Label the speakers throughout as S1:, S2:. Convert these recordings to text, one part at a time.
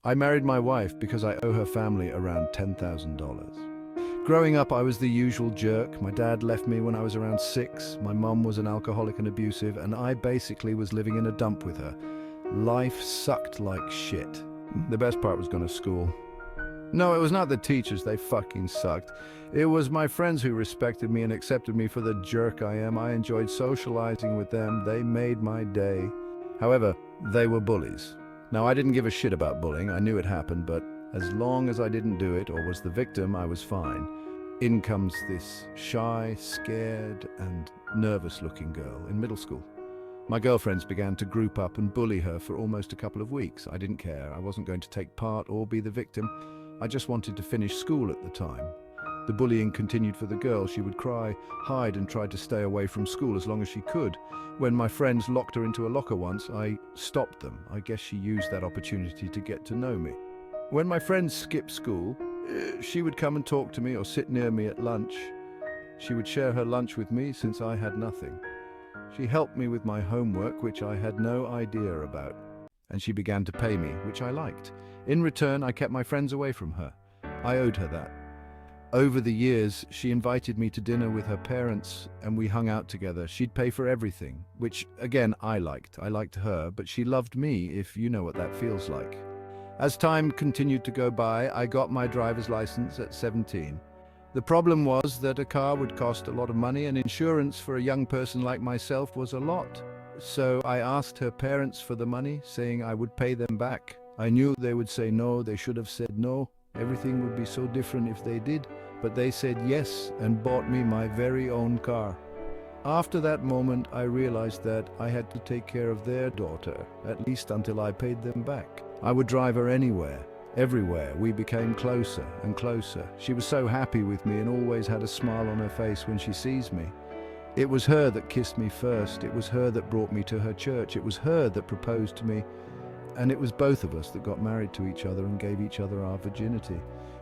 S1: I married my wife because I owe her family around $10,000. Growing up, I was the usual jerk. My dad left me when I was around 6. My mum was an alcoholic and abusive, and I basically was living in a dump with her. Life sucked like shit. The best part was going to school. No, it was not the teachers, they fucking sucked. It was my friends who respected me and accepted me for the jerk I am. I enjoyed socializing with them. They made my day. However, they were bullies. Now, I didn't give a shit about bullying. I knew it happened, but as long as I didn't do it or was the victim, I was fine. In comes this shy, scared, and nervous-looking girl in middle school. My girlfriends began to group up and bully her for almost a couple of weeks. I didn't care. I wasn't going to take part or be the victim. I just wanted to finish school at the time. The bullying continued for the girl. She would cry, hide, and try to stay away from school as long as she could. When my friends locked her into a locker once, I stopped them. I guess she used that opportunity to get to know me. When my friends skipped school, she would come and talk to me or sit near me at lunch. She would share her lunch with me since I had nothing. She helped me with my homework, which I had no idea about. And she began to pay me, which I liked. In return, I kept my friends away from her. I owed her that. Over the years, she invited me to dinner with her parents, and we hung out together. She'd pay for everything, which, again, I liked. I liked her, but she loved me, if you know what that feels like. As time continued to go by, I got my driver's license at 17. The problem was that a car would cost a lot of money, and insurance for a young person like myself was a lot. So I asked her parents for the money, saying I would pay them back. I knew they would say no. They should have said no. Everything would be so different if they did. But they said yes and bought me my very own car. After that moment, I realized that I had to take care of their daughter, at least until I paid them back. I would drive her anywhere, everywhere. We became closer and closer. She was so happy with me and always had a smile on her face when she sees me. It was her that kissed me first. It was her that brought me to her church. It was her that proposed to me. And it was both of us that got married to each other and gave each other our virginity.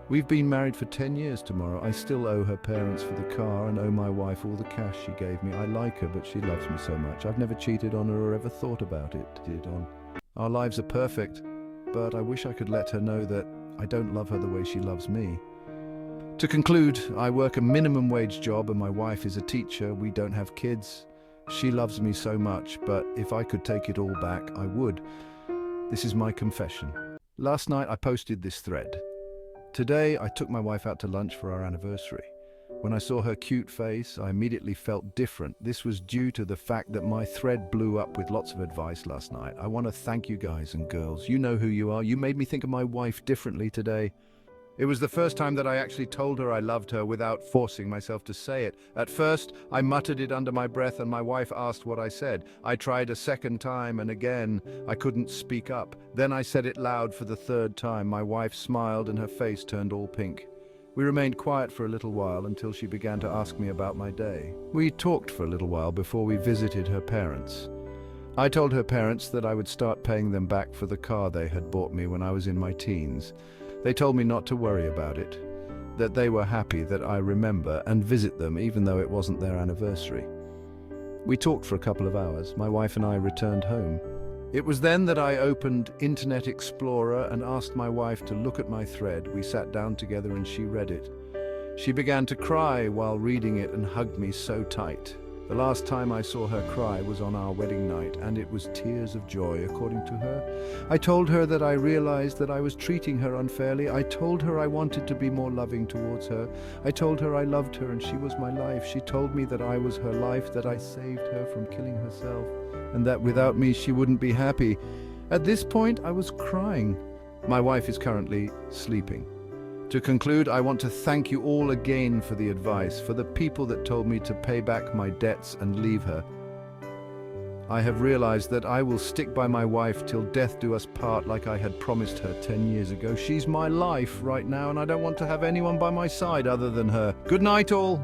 S1: We've been married for 10 years tomorrow. I still owe her parents for the car and owe my wife all the cash she gave me. I like her, but she loves me so much. I've never cheated on her or ever thought about it. Our lives are perfect, but I wish I could let her know that I don't love her the way she loves me. To conclude, I work a minimum wage job and my wife is a teacher. We don't have kids. She loves me so much, but if I could take it all back, I would. This is my confession. Last night I posted this thread. Today I took my wife out to lunch for our anniversary. When I saw her cute face, I immediately felt different. This was due to the fact that my thread blew up with lots of advice last night. I want to thank you guys and girls. You know who you are. You made me think of my wife differently today. It was the first time that I actually told her I loved her without forcing myself to say it. At first, I muttered it under my breath and my wife asked what I said. I tried a second time and again, I couldn't speak up. Then I said it loud for the third time. My wife smiled and her face turned all pink. We remained quiet for a little while until she began to ask me about my day. We talked for a little while before we visited her parents. I told her parents that I would start paying them back for the car they had bought me when I was in my teens. They told me not to worry about it, that they were happy that I remember and visit them even though it wasn't their anniversary. We talked for a couple of hours. My wife and I returned home. It was then that I opened Internet Explorer and asked my wife to look at my thread. We sat down together and she read it. She began to cry while reading it and hugged me so tight. The last time I saw her cry was on our wedding night, and it was tears of joy, according to her. I told her that I realized that I was treating her unfairly. I told her I wanted to be more loving towards her. I told her I loved her and she was my life. She told me that I was her life, that I saved her from killing herself, and that without me she wouldn't be happy. At this point, I was crying. My wife is currently sleeping. To conclude, I want to thank you all again for the advice, for the people that told me to pay back my debts and leave her. I have realized that I will stick by my wife till death do us part, like I had promised her 10 years ago. She's my life right now, and I don't want to have anyone by my side other than her. Good night, all.